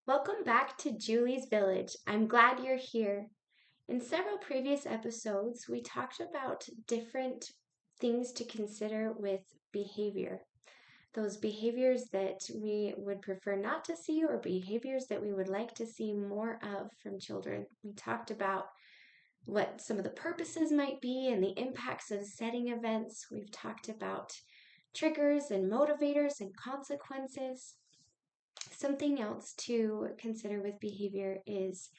Welcome back to Julie's Village. I'm glad you're here. In several previous episodes, we talked about different things to consider with behavior. Those behaviors that we would prefer not to see, or behaviors that we would like to see more of from children. We talked about what some of the purposes might be and the impacts of setting events. We've talked about triggers and motivators and consequences. Something else to consider with behavior is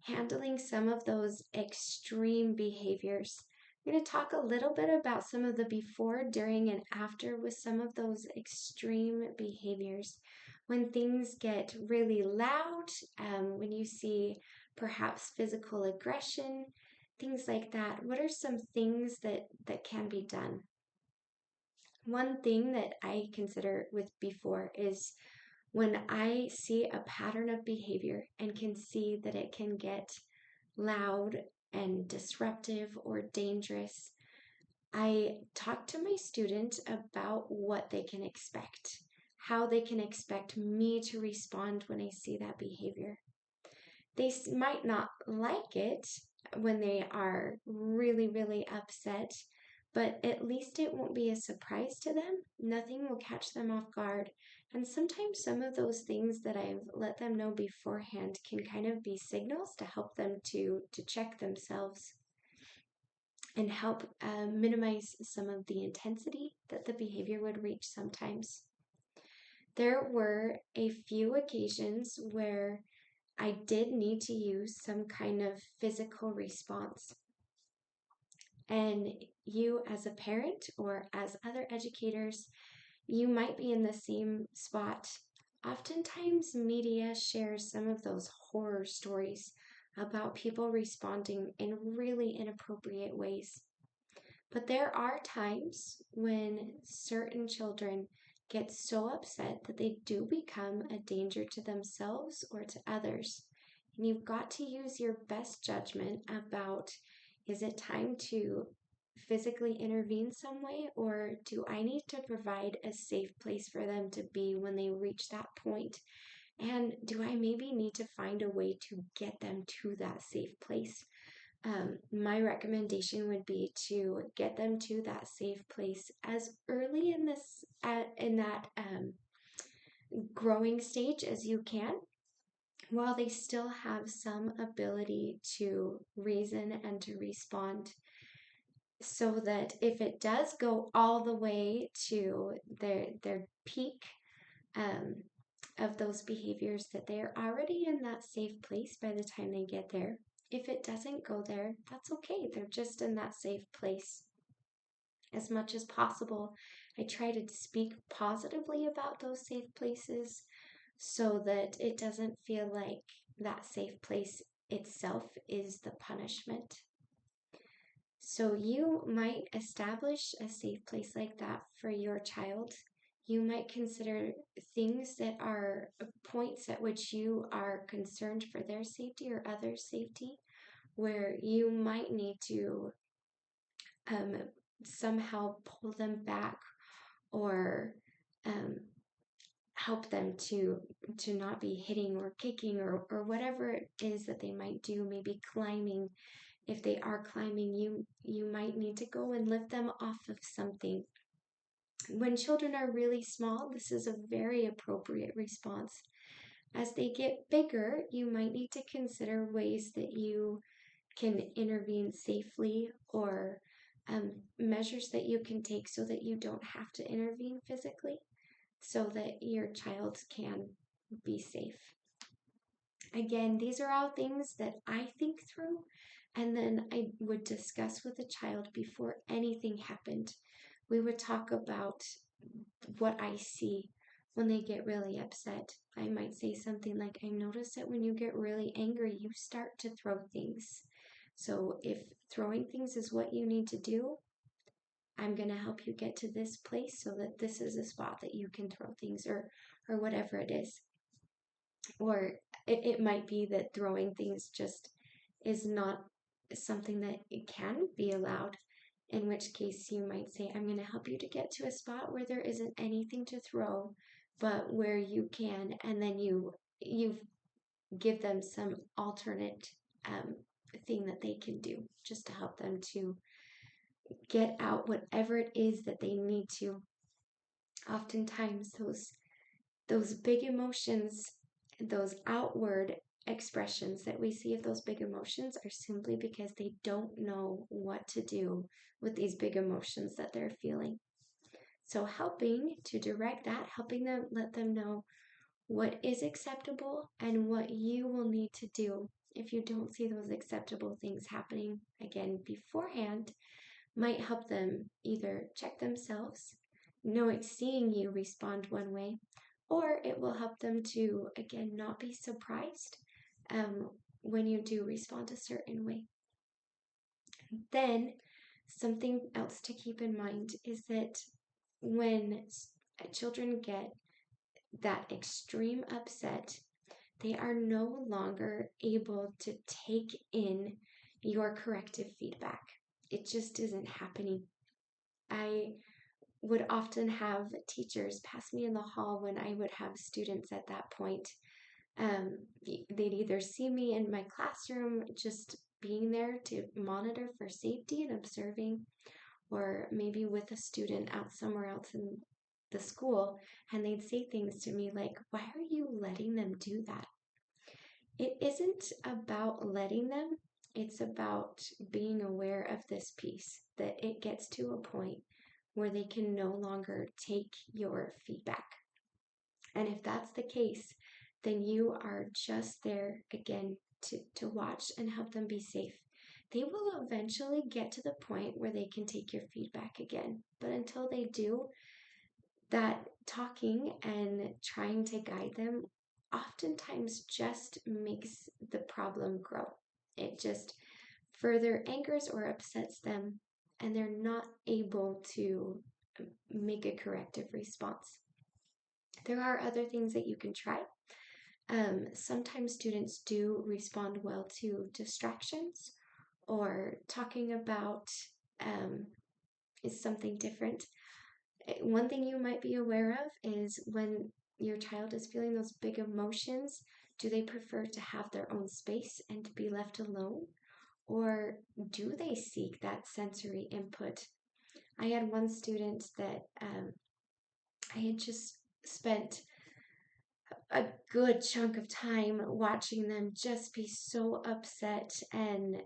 handling some of those extreme behaviors. I'm going to talk a little bit about some of the before, during, and after with some of those extreme behaviors. When things get really loud, when you see perhaps physical aggression, things like that, what are some things that can be done? One thing that I consider with before is when I see a pattern of behavior and can see that it can get loud and disruptive or dangerous, I talk to my student about what they can expect, how they can expect me to respond when I see that behavior. They might not like it when they are really, really upset, but at least it won't be a surprise to them. Nothing will catch them off guard. And sometimes some of those things that I've let them know beforehand can kind of be signals to help them to check themselves and help minimize some of the intensity that the behavior would reach sometimes. There were a few occasions where I did need to use some kind of physical response. And you, as a parent or as other educators, you might be in the same spot. Oftentimes, media shares some of those horror stories about people responding in really inappropriate ways. But there are times when certain children get so upset that they do become a danger to themselves or to others. And you've got to use your best judgment about, is it time to physically intervene some way, or do I need to provide a safe place for them to be when they reach that point? And do I maybe need to find a way to get them to that safe place? My recommendation would be to get them to that safe place as early in that growing stage as you can, while they still have some ability to reason and to respond, so that if it does go all the way to their peak um, of those behaviors, that they're already in that safe place by the time they get there. If it doesn't go there, that's okay. They're just in that safe place. As much as possible, I try to speak positively about those safe places so that it doesn't feel like that safe place itself is the punishment. So you might establish a safe place like that for your child. You might consider things that are points at which you are concerned for their safety or others' safety, where you might need to um, somehow pull them back or um, help them to not be hitting or kicking or whatever it is that they might do, maybe climbing. If they are climbing, you might need to go and lift them off of something. When children are really small, this is a very appropriate response. As they get bigger, you might need to consider ways that you can intervene safely, or measures that you can take so that you don't have to intervene physically, so that your child can be safe. Again, these are all things that I think through, and then I would discuss with the child before anything happened. We would talk about what I see when they get really upset. I might say something like, I notice that when you get really angry, you start to throw things. So if throwing things is what you need to do, I'm going to help you get to this place so that this is a spot that you can throw things, or whatever it is. Or it might be that throwing things just is not something that it can be allowed, in which case you might say, I'm going to help you to get to a spot where there isn't anything to throw, but where you can, and then you've give them some alternate thing that they can do just to help them to get out whatever it is that they need to. Oftentimes, those big emotions, those outward expressions that we see of those big emotions are simply because they don't know what to do with these big emotions that they're feeling. So helping to direct that, helping them, let them know what is acceptable and what you will need to do if you don't see those acceptable things happening again beforehand, might help them either check themselves, knowing, seeing you respond one way, or it will help them to, again, not be surprised when you do respond a certain way. Then, something else to keep in mind is that when children get that extreme upset, they are no longer able to take in your corrective feedback. It just isn't happening. I would often have teachers pass me in the hall when I would have students at that point. They'd either see me in my classroom just being there to monitor for safety and observing, or maybe with a student out somewhere else in the school, and they'd say things to me like, "Why are you letting them do that?" It isn't about letting them, it's about being aware of this piece, that it gets to a point where they can no longer take your feedback. And if that's the case, then you are just there again to watch and help them be safe. They will eventually get to the point where they can take your feedback again. But until they do, that talking and trying to guide them oftentimes just makes the problem grow. It just further angers or upsets them, and they're not able to make a corrective response. There are other things that you can try. Sometimes students do respond well to distractions, or talking about is something different. One thing you might be aware of is when your child is feeling those big emotions, do they prefer to have their own space and to be left alone? Or do they seek that sensory input? I had one student that I had just spent a good chunk of time watching them just be so upset and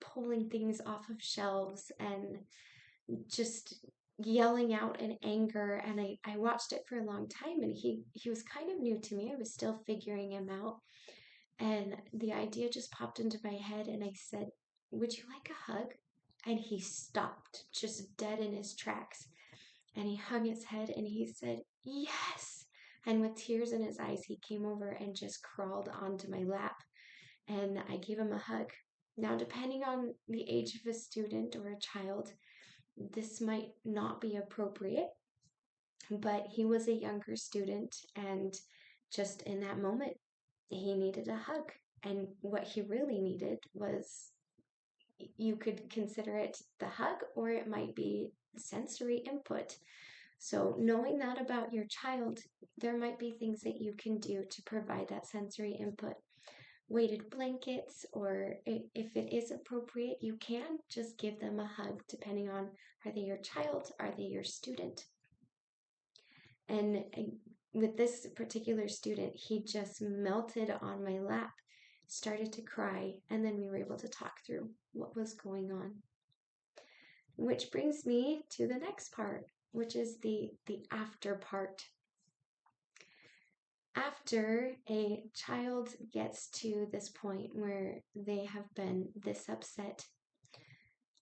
pulling things off of shelves and just yelling out in anger. And I watched it for a long time, and he was kind of new to me. I was still figuring him out. And the idea just popped into my head, and I said, "Would you like a hug?" And he stopped, just dead in his tracks. And he hung his head and he said, "Yes." And with tears in his eyes, he came over and just crawled onto my lap. And I gave him a hug. Now, depending on the age of a student or a child, this might not be appropriate, but he was a younger student, and just in that moment, he needed a hug. And what he really needed was, you could consider it the hug, or it might be sensory input. So knowing that about your child, there might be things that you can do to provide that sensory input. Weighted blankets, or if it is appropriate, you can just give them a hug, depending on, are they your child, are they your student? And with this particular student, he just melted on my lap, started to cry, and then we were able to talk through what was going on. Which brings me to the next part, which is the after part. After a child gets to this point where they have been this upset,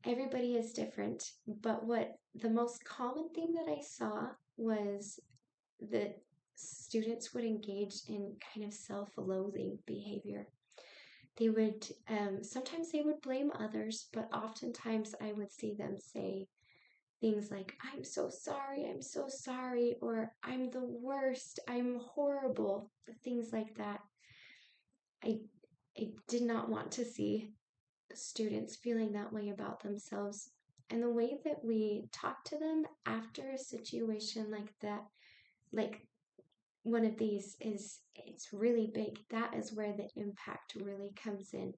everybody is different, but what the most common thing that I saw was that students would engage in kind of self-loathing behavior. They would, sometimes they would blame others, but oftentimes I would see them say things like, "I'm so sorry," or "I'm the worst, I'm horrible," things like that. I did not want to see students feeling that way about themselves. And the way that we talk to them after a situation like that, like one of these is it's really big. That is where the impact really comes in.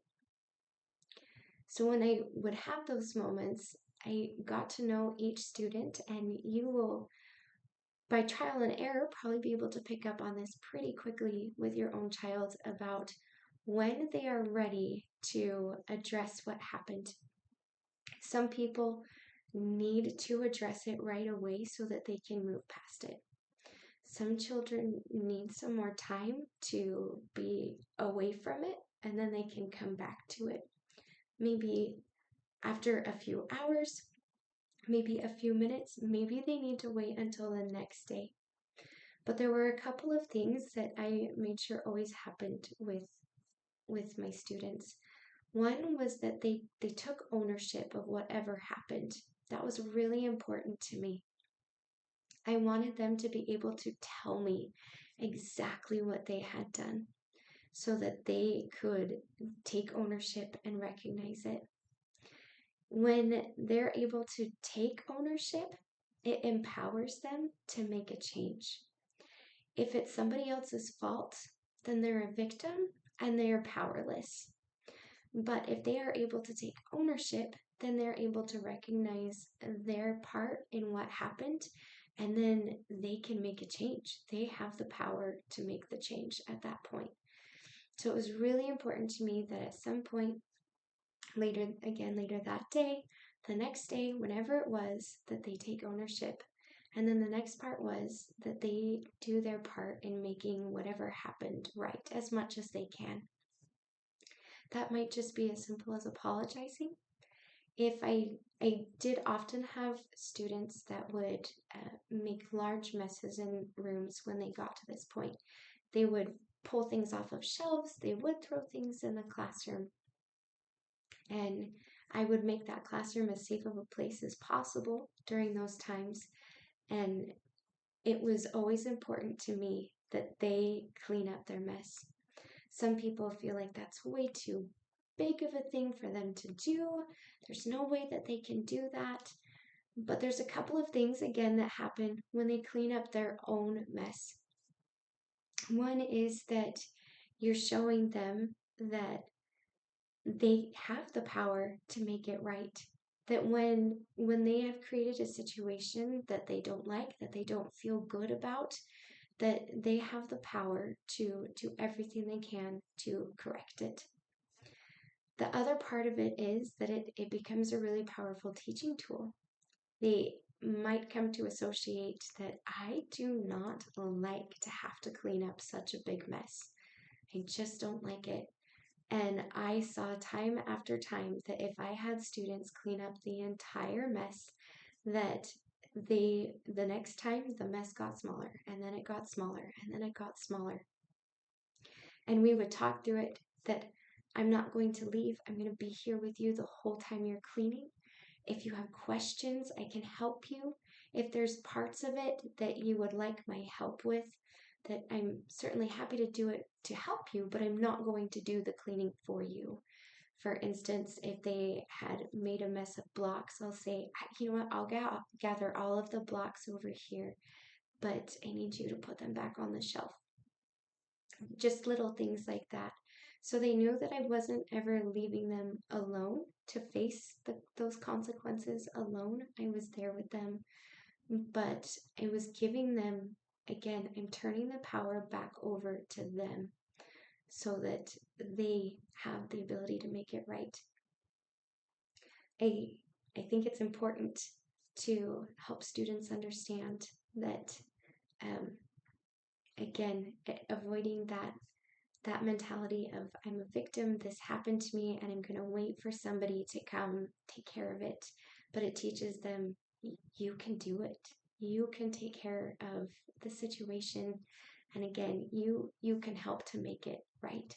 So when I would have those moments, I got to know each student, and you will, by trial and error, probably be able to pick up on this pretty quickly with your own child about when they are ready to address what happened. Some people need to address it right away so that they can move past it. Some children need some more time to be away from it, and then they can come back to it. Maybe after a few hours, maybe a few minutes, maybe they need to wait until the next day. But there were a couple of things that I made sure always happened with my students. One was that they took ownership of whatever happened. That was really important to me. I wanted them to be able to tell me exactly what they had done so that they could take ownership and recognize it. When they're able to take ownership, it empowers them to make a change. If it's somebody else's fault, then they're a victim and they are powerless. But if they are able to take ownership, then they're able to recognize their part in what happened, and then they can make a change. They have the power to make the change at that point. So it was really important to me that at some point later that day, the next day, whenever it was, that they take ownership. And then the next part was that they do their part in making whatever happened right as much as they can. That might just be as simple as apologizing. If I did often have students that would make large messes in rooms when they got to this point. They would pull things off of shelves, they would throw things in the classroom, and I would make that classroom as safe of a place as possible during those times. And it was always important to me that they clean up their mess. Some people feel like that's way too big of a thing for them to do. There's no way that they can do that. But there's a couple of things, again, that happen when they clean up their own mess. One is that you're showing them that they have the power to make it right. That when they have created a situation that they don't like, that they don't feel good about, that they have the power to do everything they can to correct it. The other part of it is that it becomes a really powerful teaching tool. They might come to associate that I do not like to have to clean up such a big mess. I just don't like it. And I saw time after time that if I had students clean up the entire mess, that the next time the mess got smaller, and then it got smaller, and then it got smaller. And we would talk through it that I'm not going to leave. I'm going to be here with you the whole time you're cleaning. If you have questions, I can help you. If there's parts of it that you would like my help with, that I'm certainly happy to do it to help you, but I'm not going to do the cleaning for you. For instance, if they had made a mess of blocks, I'll say, you know what, I'll gather all of the blocks over here, but I need you to put them back on the shelf. Just little things like that. So they knew that I wasn't ever leaving them alone to face those consequences alone. I was there with them, but I was giving them, again, I'm turning the power back over to them so that they have the ability to make it right. I think it's important to help students understand that, again, avoiding that mentality of I'm a victim, this happened to me, and I'm going to wait for somebody to come take care of it. But it teaches them you can do it. You can take care of the situation. And again, you can help to make it right.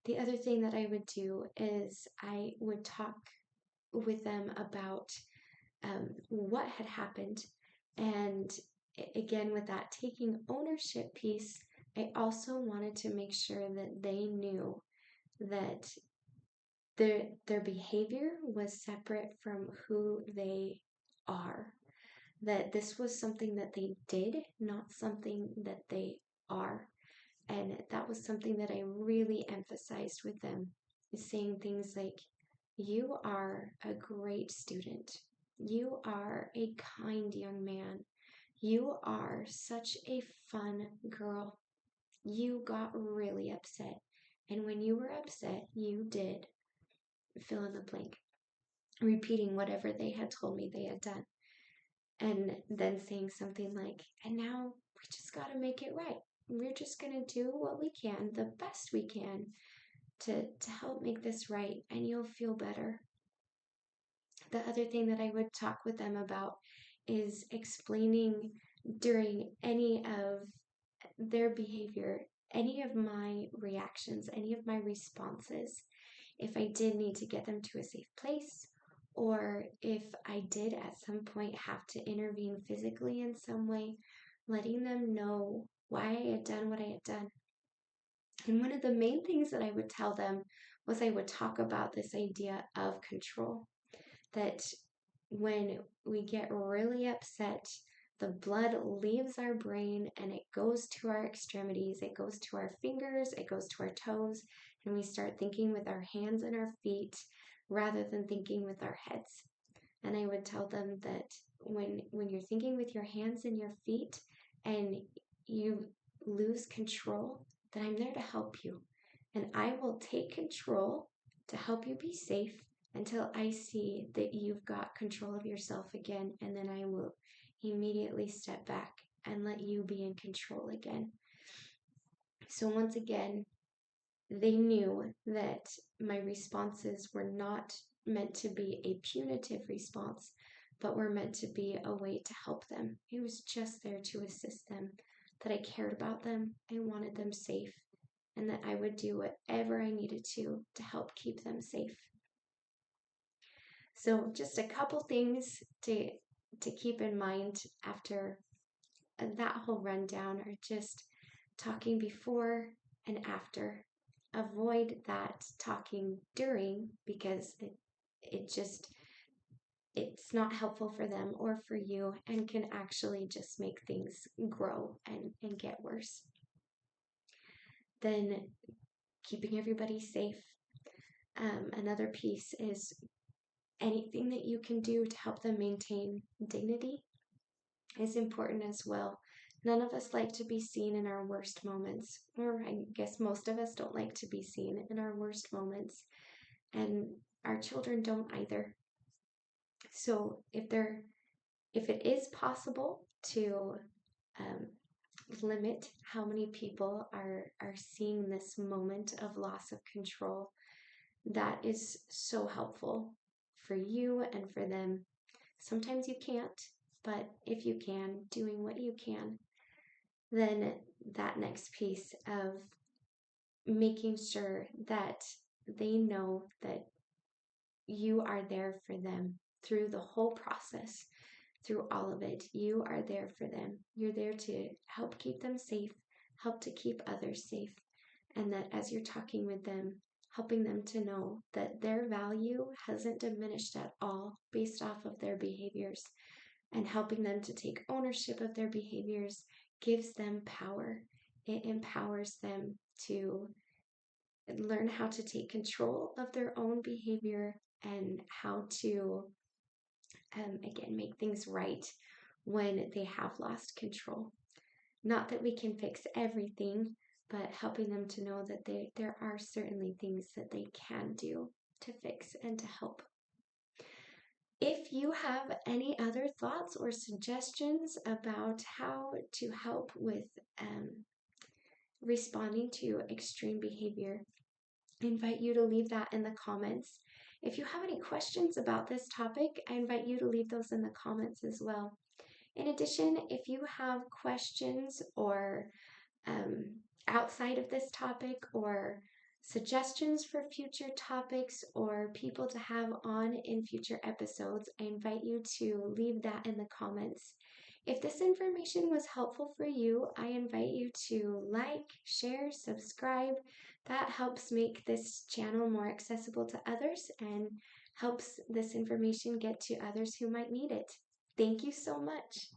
The other thing that I would do is I would talk with them about what had happened. And again, with that taking ownership piece, I also wanted to make sure that they knew that their behavior was separate from who they are. that this was something that they did, not something that they are. And that was something that I really emphasized with them, is saying things like, you are a great student. You are a kind young man. You are such a fun girl. You got really upset. And when you were upset, you did fill in the blank, repeating whatever they had told me they had done. And then saying something like, and now we just got to make it right. We're just going to do what we can, the best we can, to help make this right, and you'll feel better. The other thing that I would talk with them about is explaining during any of their behavior, any of my reactions, any of my responses, if I did need to get them to a safe place, or if I did at some point have to intervene physically in some way, letting them know why I had done what I had done. And one of the main things that I would tell them was I would talk about this idea of control, that when we get really upset, the blood leaves our brain and it goes to our extremities, it goes to our fingers, it goes to our toes, and we start thinking with our hands and our feet rather than thinking with our heads. And I would tell them that when you're thinking with your hands and your feet and you lose control, that I'm there to help you. And I will take control to help you be safe until I see that you've got control of yourself again, and then I will immediately step back and let you be in control again. So once again, they knew that my responses were not meant to be a punitive response, but were meant to be a way to help them. It was just there to assist them, that I cared about them, I wanted them safe, and that I would do whatever I needed to help keep them safe. So just a couple things to keep in mind after that whole rundown are just talking before and after. Avoid that talking during, because it's not helpful for them or for you, and can actually just make things grow and get worse. Then keeping everybody safe. Another piece is anything that you can do to help them maintain dignity is important as well. None of us like to be seen in our worst moments, or I guess most of us don't like to be seen in our worst moments, and our children don't either. So if it is possible to limit how many people are seeing this moment of loss of control, that is so helpful for you and for them. Sometimes you can't, but if you can, doing what you can. Then that next piece of making sure that they know that you are there for them through the whole process, through all of it. You are there for them. You're there to help keep them safe, help to keep others safe, and that as you're talking with them, helping them to know that their value hasn't diminished at all based off of their behaviors, and helping them to take ownership of their behaviors gives them power. It empowers them to learn how to take control of their own behavior and how to, again, make things right when they have lost control. Not that we can fix everything, but helping them to know that there are certainly things that they can do to fix and to help. If you have any other thoughts or suggestions about how to help with responding to extreme behavior, I invite you to leave that in the comments. If you have any questions about this topic, I invite you to leave those in the comments as well. In addition, if you have questions or outside of this topic, or suggestions for future topics or people to have on in future episodes, I invite you to leave that in the comments. If this information was helpful for you, I invite you to like, share, subscribe. That helps make this channel more accessible to others and helps this information get to others who might need it. Thank you so much.